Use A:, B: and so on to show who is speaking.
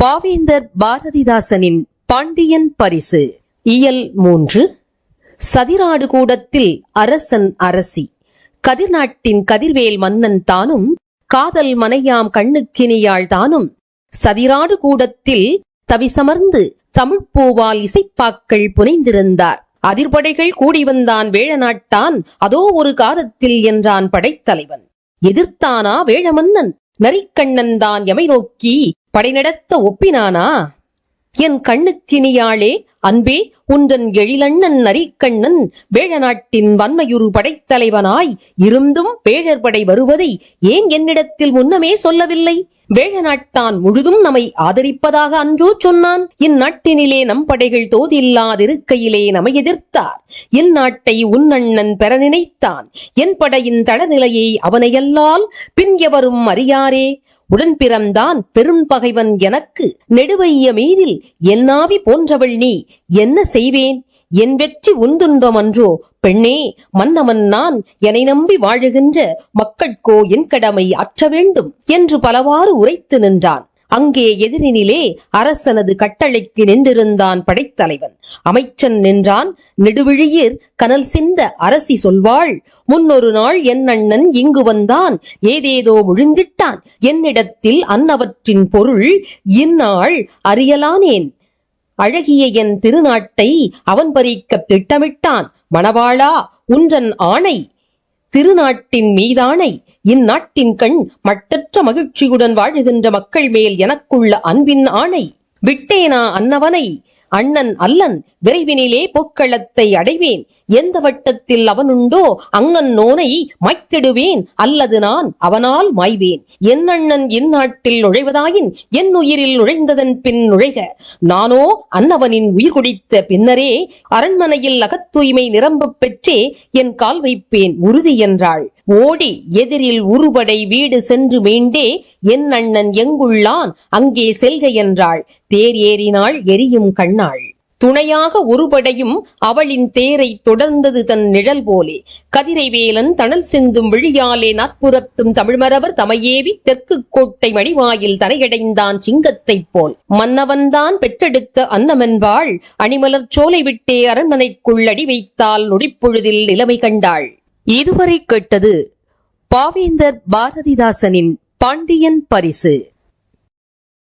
A: பாவேந்தர் பாரதிதாசனின் பாண்டியன் பரிசு இயல் 3. சதிராடு கூடத்தில் அரசன் அரசி. கதிர்நாட்டின் கதிர்வேல் மன்னன் தானும் காதல் மனையாம் கண்ணுக்கினியாள் தானும் சதிராடு கூடத்தில் தவிசமர்ந்து தமிழ்ப்பூவால் இசைப்பாக்கள் புனைந்திருந்தார். அதிர்படைகள் கூடி வந்தான் வேழநாட்டான் அதோ ஒரு காலத்தில் என்றான் படைத்தலைவன். எதிர்த்தானா வேழமன்னன்? நரிக்கண்ணன் தான் எமை நோக்கி படை நடத்த ஒப்பினானா? என் கண்ணுக்கினியாளே அன்பே, உன்றன் எழிலண்ணன் நரிக்கண்ணன் வேழநாட்டின் வன்மையுறு படைத்தலைவனாய் இருந்தும் வேழர் படை வருவதை ஏன் என்னிடத்தில் முன்னமே சொல்லவில்லை? வேழநாட்டான் முழுதும் நம்மை ஆதரிப்பதாக அன்றோ சொன்னான். இந்நாட்டினிலே நம் படைகள் தோதில்லாதிருக்கையிலே நம்மை எதிர்த்தார். என் நாட்டை உன் அண்ணன் பெற நினைத்தான். என் படையின் தளநிலையை அவனையல்லால் பின் எவரும் அறியாரே. உடன் பிறந்தான் பெரும் பகைவன் எனக்கு. நெடுவைய மீதில் என்னாவி போன்றவள் நீ. என்ன செய்வேன்? என் வெற்றி உந்துன்பம் அன்றோ பெண்ணே? மன்னவன் நான் என்னை நம்பி வாழுகின்ற மக்கட்கோ என் கடமை ஆற்ற வேண்டும் என்று பலவாறு உரைத்து நின்றான். அங்கே எதிரினிலே அரசனது கட்டளைக்கு நின்றிருந்தான் படைத்தலைவன். அமைச்சன் நின்றான். நெடுவிழியிர் கனல் சிந்த அரசி சொல்வாள், முன்னொரு நாள் என் அண்ணன் இங்கு வந்தான், ஏதேதோ முழிந்திட்டான். என்னிடத்தில் அன்னவற்றின் பொருள் இந்நாள் அறியலானேன். அழகிய என் திருநாட்டை அவன் பறிக்க திட்டமிட்டான். மணவாளா, உன்றன் ஆணை, திருநாட்டின் மீதானை, இந்நாட்டின் கண் மட்டற்ற மகிழ்ச்சியுடன் வாழுகின்ற மக்கள் மேல் எனக்குள்ள அன்பின் ஆணை. விட்டேனா அன்னவனை? அண்ணன் அல்லன், விரைவினிலே பொற்களத்தை அடைவேன். எந்த வட்டத்தில் அவனுண்டோ அங்கன்னோனை மாய்த்திடுவேன், அல்லது நான் அவனால் மாய்வேன். என் அண்ணன் இந்நாட்டில் நுழைவதாயின் என் உயிரில் நுழைந்ததன் பின் நுழைக. நானோ அன்னவனின் உயிர் குடித்த பின்னரே அரண்மனையில் அகத்தூய்மை நிரம்ப பெற்றே என் கால் வைப்பேன் உறுதி என்றாள். ஓடி எதிரில் உருபடை வீடு சென்று மீண்டே என் அண்ணன் எங்குள்ளான் அங்கே செல்க என்றாள். தேர் ஏறினாள் எரியும் கண்ணாள். துணையாக ஒருபடையும் அவளின் தேரை தொடர்ந்தது தன் நிழல் போலே. கதிரைவேலன் தணல் சிந்தும் விழியாலே நாற்புறத்தும் தமிழ்மரவர் தமையேவி தெற்கு கோட்டை மணிவாயில் தனையடைந்தான் சிங்கத்தைப் போல். மன்னவன்தான் பெற்றெடுத்த அன்னமென்பாள் அணிமலர் சோலை விட்டே அரண்மனைக்குள் அடி வைத்தால் நொடிப்பொழுதில் நிலைமை கண்டாள். இதுவரை கேட்டது பாவேந்தர் பாரதிதாசனின் பாண்டியன் பரிசு.